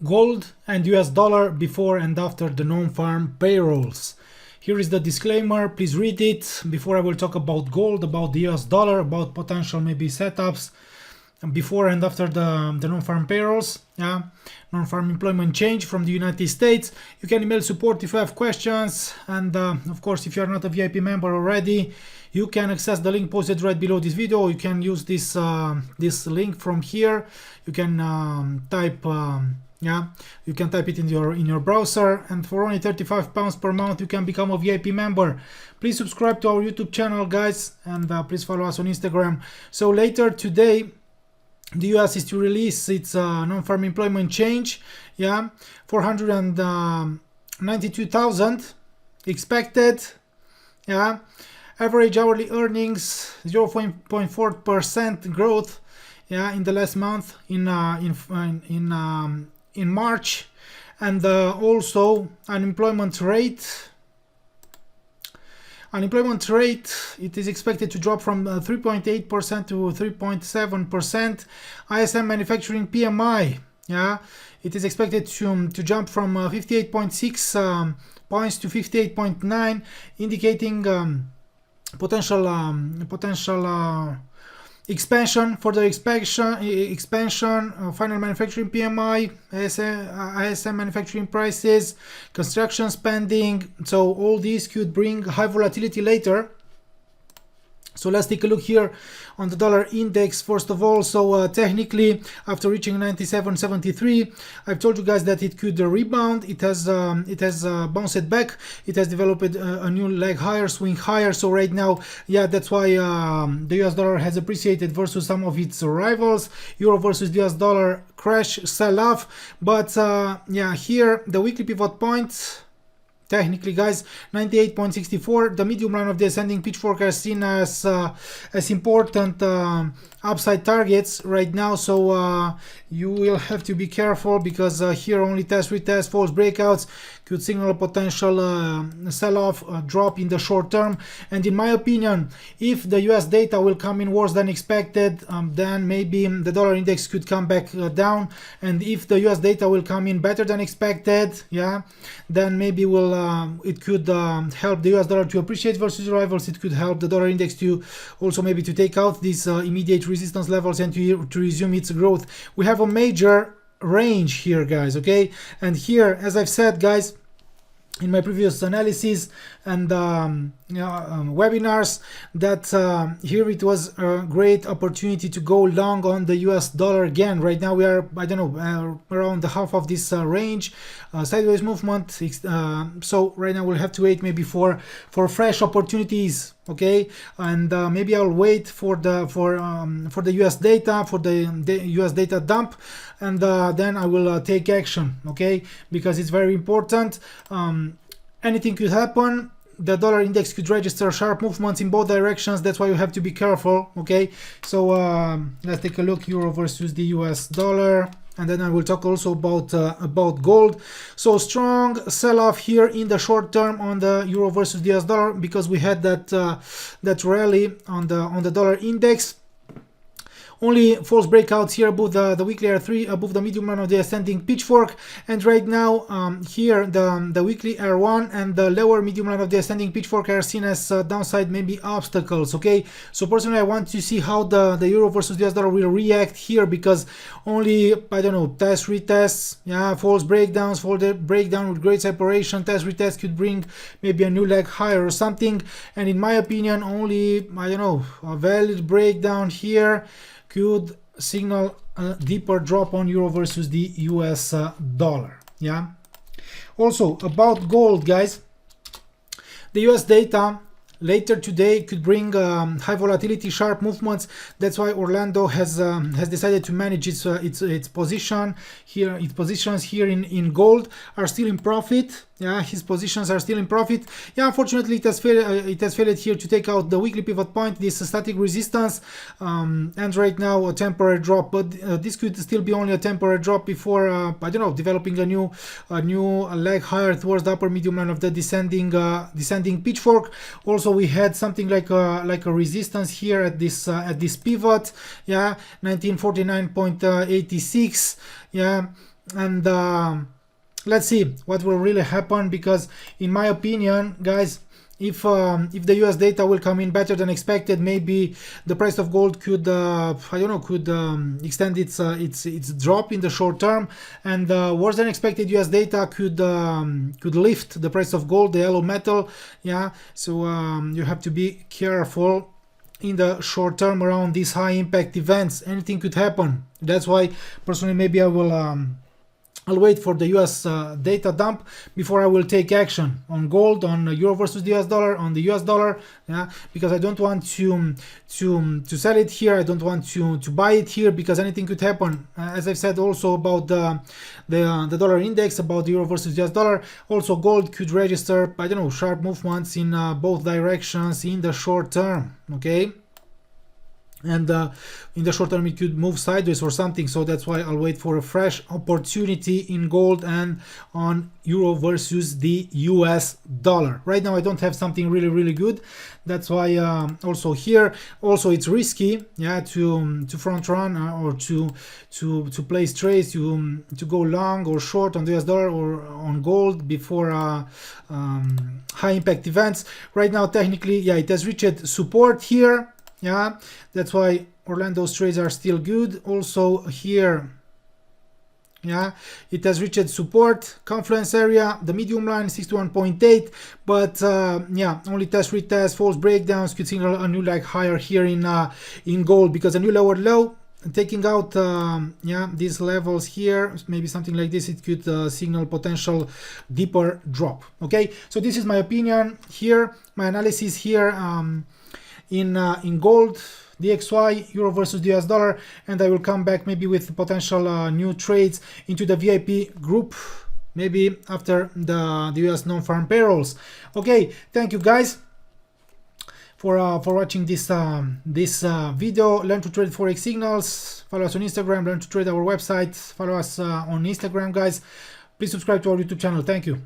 gold and US dollar before and after the non-farm payrolls. Here is the disclaimer, please read it before I will talk about gold, about the US dollar, about potential maybe setups before and after the non-farm payrolls, non-farm employment change from the United States. You can email support if you have questions, and of course if you are not a VIP member already, you can access the link posted right below this video. You can use this this link from here. You can type you can type it in your browser, and for only £35 per month you can become a VIP member. Please subscribe to our YouTube channel, guys, and please follow us on Instagram. So later today the US is to release its non-farm employment change, 492,000 expected, average hourly earnings 0.4% growth, in the last month in March, and also unemployment rate. Unemployment rate, it is expected to drop from 3.8% to 3.7%. ISM manufacturing PMI, it is expected to jump from 58.6 points to 58.9, indicating potential expansion, further expansion. Final manufacturing PMI, ISM manufacturing prices, construction spending. So all these could bring high volatility later. So let's take a look here on the dollar index first of all. So technically, after reaching 97.73, I've told you guys that it could rebound. It has bounced back. It has developed a new leg higher, swing higher. So right now, that's why the US dollar has appreciated versus some of its rivals. Euro versus the US dollar crash, sell off. But here the weekly pivot point, technically, guys, 98.64. The medium line of the ascending pitchfork are seen as important upside targets right now. So you will have to be careful, because here only test, retest, false breakouts could signal a potential sell-off, drop in the short term. And in my opinion, if the US data will come in worse than expected, then maybe the dollar index could come back down. And if the US data will come in better than expected, then maybe it could help the US dollar to appreciate versus rivals. It could help the dollar index to also maybe to take out these immediate resistance levels and to resume its growth. We have a major range here, guys, okay? And here, as I've said, guys, in my previous analysis and webinars, that here it was a great opportunity to go long on the US dollar again. Right now we are, I don't know, around the half of this range, sideways movement. So right now we'll have to wait maybe for fresh opportunities, okay? And maybe I'll wait for the US data, for the US data dump, and then I will take action, okay? Because it's very important. Anything could happen. The dollar index could register sharp movements in both directions. That's why you have to be careful, okay? So let's take a look, euro versus the US dollar, and then I will talk also about gold. So strong sell-off here in the short term on the euro versus the US dollar, because we had that rally on the dollar index. Only false breakouts here above the weekly R3, above the medium line of the ascending pitchfork. And right now, here the weekly R1 and the lower medium line of the ascending pitchfork are seen as downside maybe obstacles, okay? So personally, I want to see how the euro versus the US dollar will react here, because only, I don't know, test, retests, false breakdowns, false breakdown with great separation, test, retest could bring maybe a new leg higher or something. And in my opinion, only, I don't know, a valid breakdown here could signal a deeper drop on euro versus the US dollar. Also about gold, guys, the US data later today could bring high volatility, sharp movements. That's why Orlando has decided to manage its position here. Its positions here in gold are still in profit. His positions are still in profit. Unfortunately, it has failed here to take out the weekly pivot point, this static resistance, and right now a temporary drop. But this could still be only a temporary drop before I don't know, developing a new leg higher towards the upper medium line of the descending pitchfork. Also, we had something like a resistance here at this pivot. 1949.86. and let's see what will really happen, because in my opinion, guys, if the US data will come in better than expected, maybe the price of gold could I don't know, could extend its drop in the short term, and worse than expected US data could lift the price of gold, the yellow metal. Yeah, so you have to be careful in the short term around these high impact events. Anything could happen. That's why personally maybe I'll wait for the US data dump before I will take action on gold, on euro versus the US dollar, on the US dollar. Yeah, because I don't want to sell it here. I don't want to buy it here, because anything could happen. As I've said also about the dollar index, about the euro versus US dollar. Also gold could register, I don't know, sharp movements in both directions in the short term. Okay. And in the short term it could move sideways or something, so that's why I'll wait for a fresh opportunity in gold and on euro versus the US dollar. Right now I don't have something really good. That's why also here also it's risky, yeah, to front run or to place trades, to go long or short on the US dollar or on gold before high impact events. Right now technically, yeah, it has reached support here. Yeah, that's why Orlando's trades are still good. Also here, yeah, it has reached support confluence area, the medium line 61.8, but yeah, only test, retest, false breakdowns could signal a new leg higher here in gold, because a new lower low, taking out yeah, these levels here, maybe something like this, it could signal potential deeper drop. Okay, so this is my opinion here, my analysis here in gold, DXY, euro versus the US dollar, and I will come back maybe with potential new trades into the VIP group, maybe after the US non-farm payrolls. Okay, thank you guys for watching this video. Learn to trade forex signals. Follow us on Instagram. Learn to trade our website. Follow us on Instagram, guys. Please subscribe to our YouTube channel. Thank you.